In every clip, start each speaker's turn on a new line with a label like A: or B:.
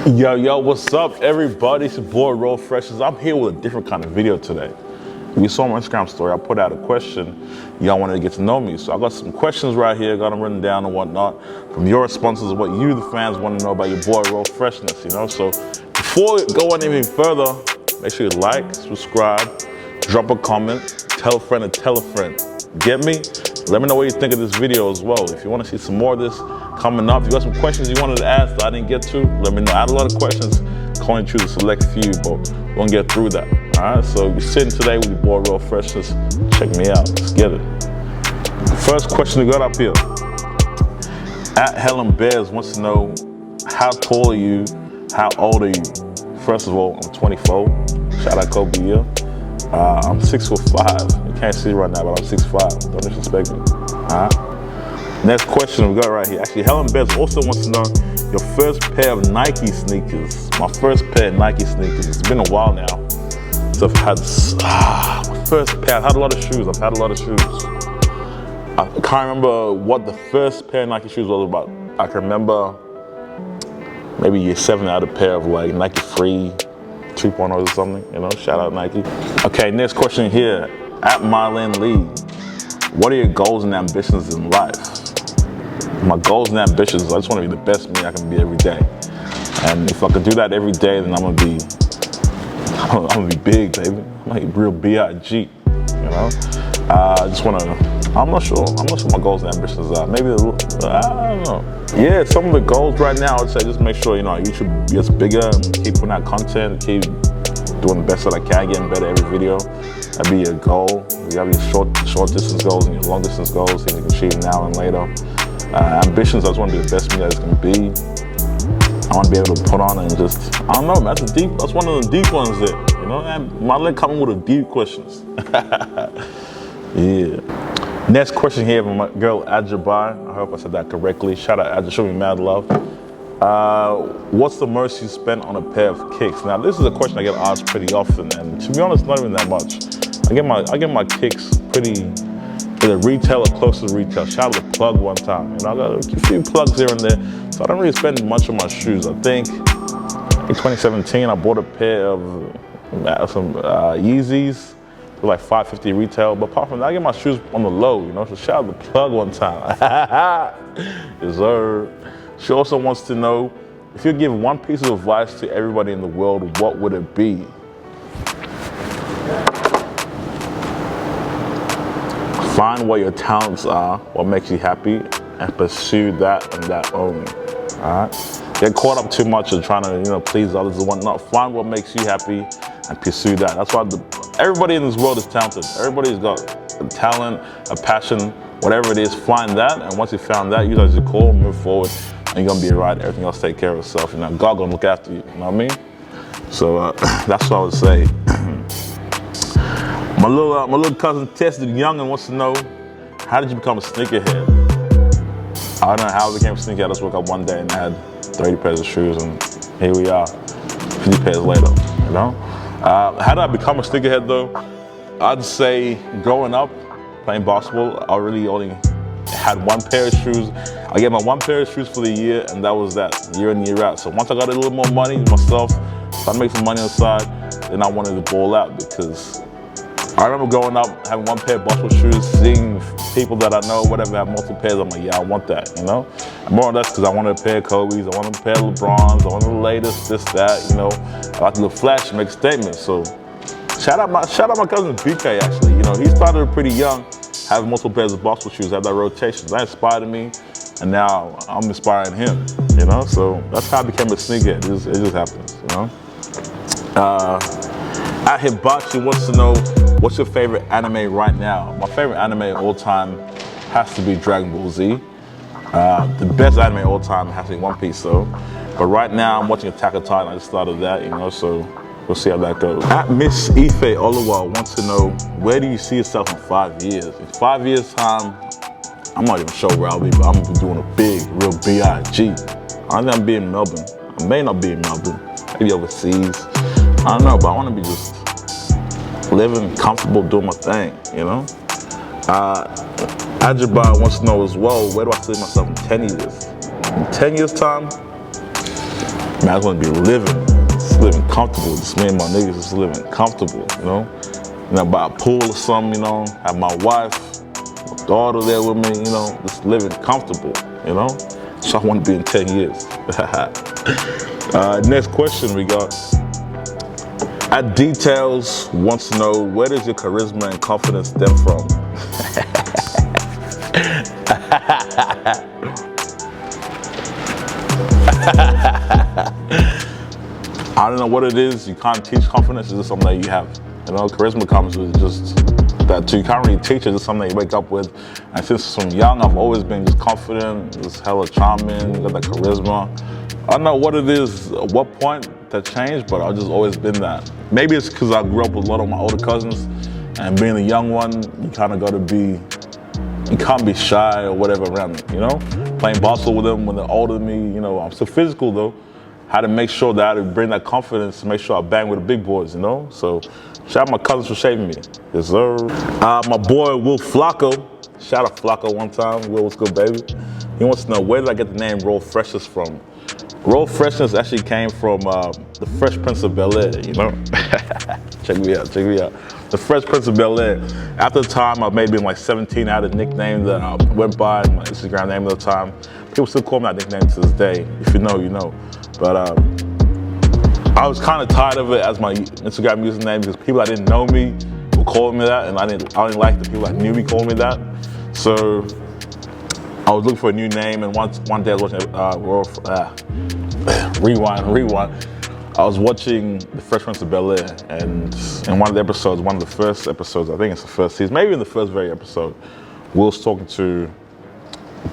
A: Yo, what's up, everybody? It's your boy, Phreshness. I'm here with a different kind of video today. If you saw my Instagram story, I put out a question. Y'all wanted to get to know me. So I got some questions right here, got them written down and whatnot, from your responses of what you, the fans, want to know about your boy, Phreshness, you know? So before we go on any further, make sure you like, subscribe, drop a comment, tell a friend to tell a friend. Get me? Let me know what you think of this video as well. If you want to see some more of this coming up, if you got some questions you wanted to ask that I didn't get to, let me know. I had a lot of questions. I can only choose a select few, but we're gonna get through that. All right, so you're sitting today with your boy, Phreshness. Check me out. Let's get it. First question we got up here. At Helen Bears wants to know, how tall are you? How old are you? First of all, I'm 24. Shout out Kobe here. I'm 6'5". You can't see right now, but I'm 6'5". Don't disrespect me. All right. Next question we got right here. Actually, Helen Bears also wants to know your first pair of Nike sneakers. My first pair of Nike sneakers. It's been a while now. So I've had my first pair. I've had a lot of shoes. I can't remember what the first pair of Nike shoes was about. I can remember maybe year 7 I had a pair of like Nike Free 2.0 or something, you know, shout out Nike. Okay, next question here. At Marlene Lee, what are your goals and ambitions in life? My goals and ambitions, I just want to be the best me I can be every day. And if I could do that every day, then I'm gonna be big, baby. I'm gonna be real B.I.G., you know? I'm not sure my goals and ambitions are. Maybe, I don't know. Yeah, some of the goals right now, I'd say just make sure, you know, YouTube gets bigger and keep putting out content, keep doing the best that I can, getting better every video. That'd be a goal. You have your short distance goals and your long distance goals, things you can achieve now and later. Ambitions, I just want to be the best me that I can be. I want to be able to put on and just, I don't know, man, that's one of the deep ones there, you know? And Marlene coming with the deep questions. Yeah. Next question here from my girl Ajabai. I hope I said that correctly. Shout out Aja, show me mad love. What's the most you spent on a pair of kicks? Now this is a question I get asked pretty often, and to be honest, not even that much. I get my kicks pretty either retail or close to retail. Shout out to Plug one time. You know, I got a few plugs here and there, so I don't really spend much on my shoes. I think in 2017 I bought a pair of some Yeezys. Like $5.50 retail, but apart from that, I get my shoes on the low, you know, so shout out to Plug one time. Yes, sir. She also wants to know, if you give one piece of advice to everybody in the world, what would it be? Find what your talents are, what makes you happy, and pursue that and that only, all right? Get caught up too much in trying to, you know, please others and whatnot. Find what makes you happy and pursue that. That's why everybody in this world is talented. Everybody's got a talent, a passion, whatever it is, find that. And once you found that, use that as your core, move forward, and you're gonna be all right. Everything else take care of itself. You know, God gonna look after you, you know what I mean? So that's what I would say. My little cousin Tess, the youngin, wants to know, how did you become a sneakerhead? I don't know how I became a sneakerhead. I just woke up one day and I had 30 pairs of shoes, and here we are, 50 pairs later, you know? How did I become a sneakerhead though? I'd say growing up, playing basketball, I really only had one pair of shoes. I get my one pair of shoes for the year, and that was that, year in, year out. So once I got a little more money myself, started making some money on the side, then I wanted to ball out, because I remember growing up, having one pair of basketball shoes, seeing people that I know, whatever, have multiple pairs. I'm like, yeah, I want that, you know? And more or less because I wanted a pair of Kobe's, I wanted a pair of LeBrons, I wanted the latest, this, that, you know? I like to look flash and make a statement. So shout out my cousin BK, actually. You know, he started pretty young, having multiple pairs of basketball shoes, have that rotation. That inspired me, and now I'm inspiring him, you know? So that's how I became a sneakerhead. It just happens, you know? At Hibachi wants to know, what's your favorite anime right now? My favorite anime of all time has to be Dragon Ball Z. The best anime of all time has to be One Piece though. But right now I'm watching Attack on Titan. I just started that, you know, so we'll see how that goes. At Miss Ife Oluwa wants to know, where do you see yourself in 5 years? In 5 years time, I'm not even sure where I'll be, but I'm gonna be doing a big, real B.I.G. I don't think I'll be in Melbourne. I may not be in Melbourne, maybe overseas. I don't know, but I wanna be just living comfortable, doing my thing, you know? Ajabai wants to know as well, where do I see myself in 10 years? In 10 years time, Man, I just want to be living, just living comfortable. Just me and my niggas just living comfortable, you know? By a pool or something, you know? Have my wife, my daughter there with me, you know? Just living comfortable, you know? So I want to be in 10 years. Next question we got. At Details wants to know, where does your charisma and confidence stem from? I don't know what it is. You can't teach confidence. It's just something that you have. You know, charisma comes with just that too. You can't really teach it. It's something that you wake up with. And since from young, I've always been just confident, just hella charming, got that charisma. I don't know what it is, at what point that changed, but I've just always been that. Maybe it's because I grew up with a lot of my older cousins, and being the young one, you kind of got to be, you can't be shy or whatever around them, you know? Playing basketball with them when they're older than me, you know, I'm still physical though. How to make sure that I had to bring that confidence to make sure I bang with the big boys, you know? So shout out my cousins for shaping me. Yes, sir. My boy Will Flacco, shout out Flacco one time. Will, what's good, baby? He wants to know, where did I get the name Roll Phreshness from? Roll Phreshness actually came from the Fresh Prince of Bel-Air, you know? Check me out. The Fresh Prince of Bel-Air. After the time, I may have been like 17, I had a nickname that I went by, my Instagram name at the time. People still call me that nickname to this day. If you know, you know. But I was kind of tired of it as my Instagram username because people that didn't know me were calling me that, and I didn't like the people that knew me calling me that. So I was looking for a new name, and one day I was watching rewind. I was watching The Fresh Prince of Bel-Air, and in one of the episodes, one of the first episodes, I think it's the first season, maybe in the first very episode, Will's talking to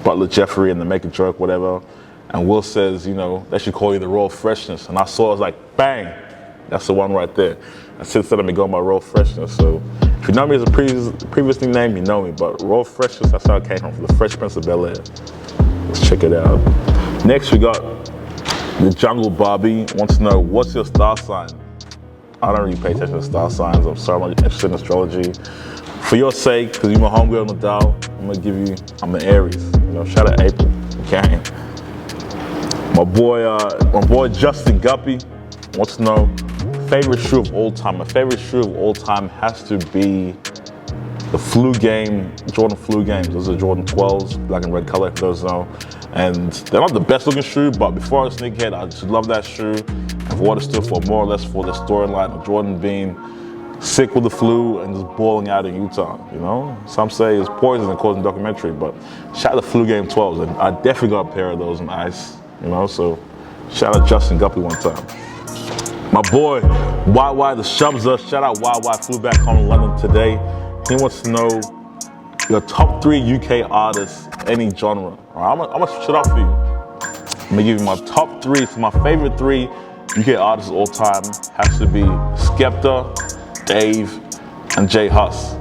A: Butler Jeffrey and they make a joke, whatever, and Will says, you know, they should call you the Royal Phreshness, and I saw it, I was like, bang, that's the one right there. And since then I've been going by Royal Phreshness, so if you know me as a previous nickname, you know me, but Royal Phreshness, that's how it came from the Fresh Prince of Bel-Air. Let's check it out. Next we got the Jungle Barbie wants to know, what's your star sign? I don't really pay attention to star signs. I'm sorry, I'm not interested in astrology. For your sake, because you're my homegirl on the dial, I'm gonna give you, I'm an Aries. You know, shout out April, okay? My boy Justin Guppy wants to know, favorite shoe of all time. My favorite shoe of all time has to be the Flu Game, Jordan Flu Games. Those are Jordan 12s, black and red color, for those know. And they're not the best looking shoe, but before I was a sneakerhead, I just love that shoe. And what it stood for, more or less for the storyline of Jordan being sick with the flu and just balling out in Utah, you know? Some say it's poison and causing documentary, but shout out the Flu Game 12s. And I definitely got a pair of those in ice, you know? So shout out Justin Guppy one time. My boy, YY the Shubza, shout out YY, flew back home to London today. He wants to know your top 3 UK artists, any genre. All right, I'm gonna switch it up for you. I'm gonna give you my top 3. So my favorite 3 UK artists of all time has to be Skepta, Dave, and J Hus.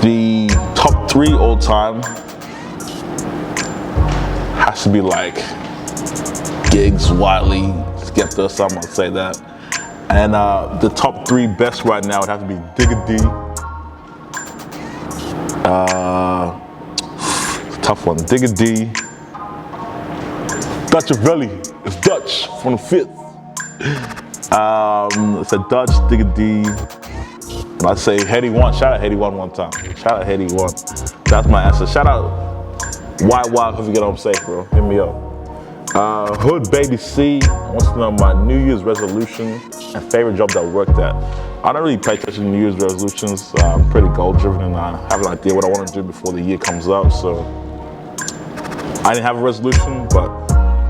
A: The top 3 all time has to be like Giggs, Wiley, Skepta, some might say that. And the top 3 best right now would have to be Digga D. Tough one. Digga D. Dutchavelli. It's Dutch from the 5th. It's a Dutch, Digga D. And I'd say Heady One. Shout out Heady one time. Shout out Heady One. That's my answer. Shout out YY if you get home safe, bro. Hit me up. Hood Baby C wants to know my New Year's resolution and favorite job that I worked at. I don't really pay attention to New Year's resolutions. I'm pretty goal driven and I have an idea what I want to do before the year comes up. So I didn't have a resolution, but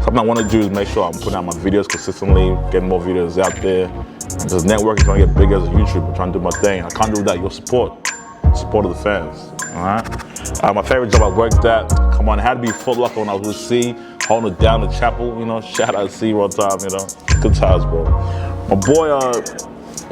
A: something I want to do is make sure I'm putting out my videos consistently, getting more videos out there. And this network is going to get bigger as a YouTuber. I'm trying to do my thing. I can't do without your support of the fans. All right. My favorite job I worked at, come on, it had to be Foot Locker when I was with C, holding it down the chapel, you know, shout out C one time, you know, good times, bro. My boy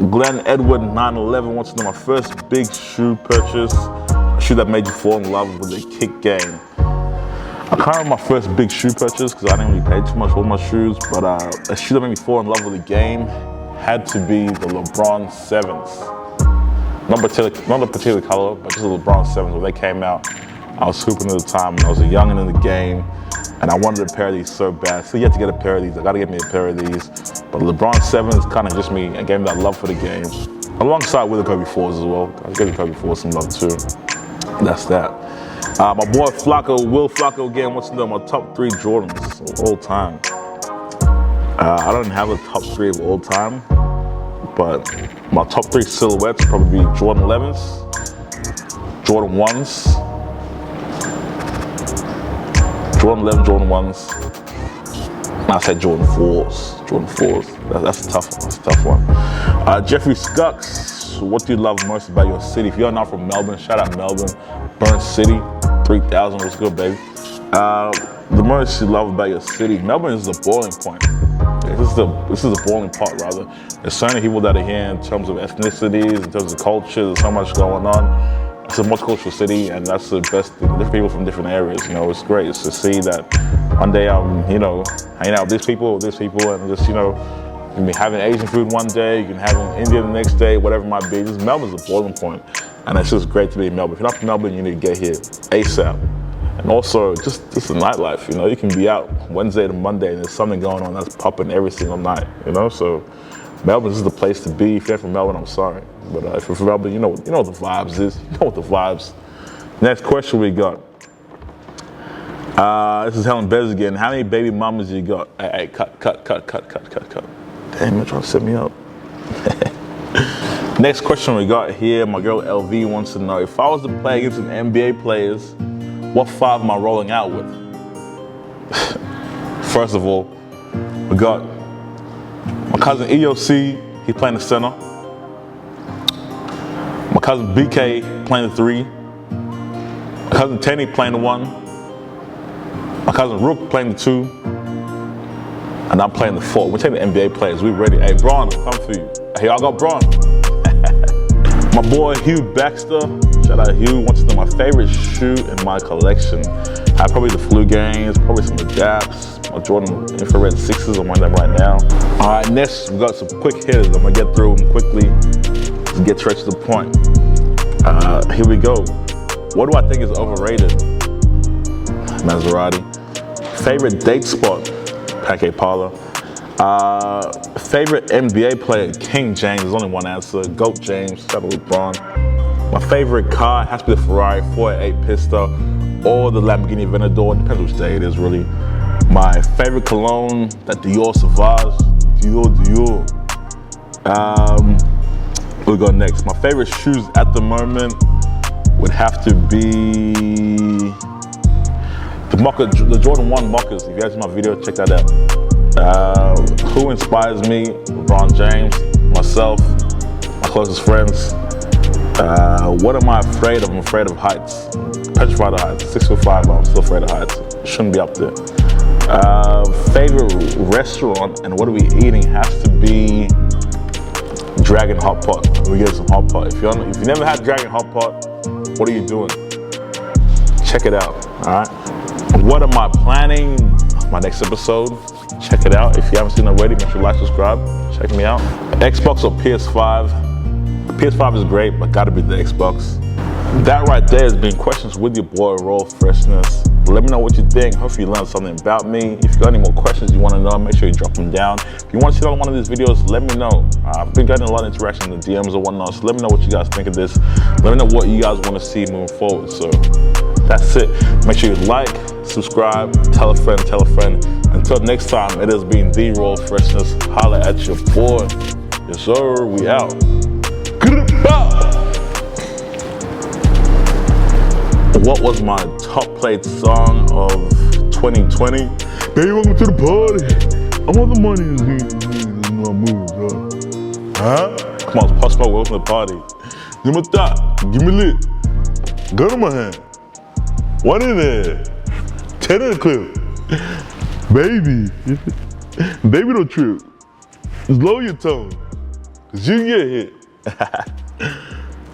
A: Glenn Edward 911 wants to know my first big shoe purchase, a shoe that made you fall in love with the kick game. I can't remember my first big shoe purchase because I didn't really pay too much for my shoes, but a shoe that made me fall in love with the game had to be the LeBron 7s. Not a particular color, but just the LeBron 7s. When they came out, I was hooping at the time, and I was a youngin' in the game. And I wanted a pair of these so bad. So you have to get a pair of these. I gotta get me a pair of these. But LeBron 7s kind of just me, and gave me that love for the game. Alongside with the Kobe 4s as well. I'll give the Kobe 4s some love too. That's that. My boy Flacco, Will Flacco again, wants to know my top 3 Jordans of all time. I don't have a top 3 of all time, but my top 3 silhouettes probably be Jordan 11s, Jordan 1s, Jordan 11, Jordan 1s. I said Jordan 4s. Jordan 4s. That's a tough one. That's a tough one. Jeffrey Scux, what do you love most about your city? If you're not from Melbourne, shout out Melbourne. Burn City, 3,000. What's good, baby? The most you love about your city, Melbourne is the boiling point. This is the boiling pot, rather. There's so many people that are here in terms of ethnicities, in terms of culture. There's so much going on. It's a multicultural city, and that's the best thing. Different people from different areas, you know, it's great. It's to see that one day I'm, you know, hanging out with these people, and just, you know, you can be having Asian food one day, you can have Indian the next day, whatever it might be. Just Melbourne's a boiling point, and it's just great to be in Melbourne. If you're not from Melbourne, you need to get here ASAP. And also, just the nightlife, you know, you can be out Wednesday to Monday, and there's something going on that's popping every single night, you know, so Melbourne is the place to be. If you're from Melbourne, I'm sorry. But if you're from Melbourne, you know what the vibes is. You know what the vibes. Next question we got. This is Helen Bez again. How many baby mamas you got? Hey, cut. Damn, you're trying to set me up. Next question we got here. My girl LV wants to know, if I was to play against some NBA players, what 5 am I rolling out with? First of all, we got my cousin EOC, he's playing the center. My cousin BK playing the 3. My cousin Tenny playing the 1. My cousin Rook playing the 2. And I'm playing the 4. We're taking the NBA players, we ready. Hey, Braun, I'm coming for you. Hey, I got Braun. My boy Hugh Baxter, shout out Hugh, wants to know my favorite shoe in my collection. I have probably the Flu Games, probably some of the Daps, my Jordan Infrared 6s, I'm wearing them right now. All right, next we got some quick hitters. I'm gonna get through them quickly to get straight to the point. Here we go. What do I think is overrated? Maserati. Favorite date spot? Pancake Parlor. Favorite NBA player? King James. There's only one answer. GOAT James. Shout out LeBron. My favorite car has to be the Ferrari 488 Pista or the Lamborghini Aventador. Depends which day it is, really. My favorite cologne, that Dior Sauvage. Dior. We'll go next. My favorite shoes at the moment would have to be the Jordan 1 Moccas. If you guys see my video, check that out. Who inspires me? LeBron James, myself, my closest friends. What am I afraid of? I'm afraid of heights. Petrified of heights. 6'5", but I'm still afraid of heights. Shouldn't be up there. Favorite restaurant and what are we eating has to be Dragon Hot Pot. We get some hot pot. If you never had Dragon Hot Pot, what are you doing? Check it out. All right. What am I planning? My next episode. Check it out. If you haven't seen it already, make sure you like, subscribe. Check me out. Xbox or PS5? The PS5 is great, but gotta be the Xbox. That right there has been questions with your boy Raw Phreshness. Let me know what you think. Hopefully you learned something about me. If you got any more questions you want to know, make sure you drop them down. If you want to see another one of these videos, let me know. I've been getting a lot of interaction in the DMs or whatnot, so let me know what you guys think of this. Let me know what you guys want to see moving forward. So that's it. Make sure you like, subscribe, tell a friend. Until next time, it has been the Raw Phreshness. Holla at your boy. Yes sir, we out. What was my top played song of 2020? Baby, welcome to the party. I want the money in my mood, huh? Come on, Post Smoke, welcome to the party. Give me a thought, give me lit. Gun in my hand. One in there. 10 in the clip. Baby. Baby, don't trip. Just lower your tone, cause you can get hit.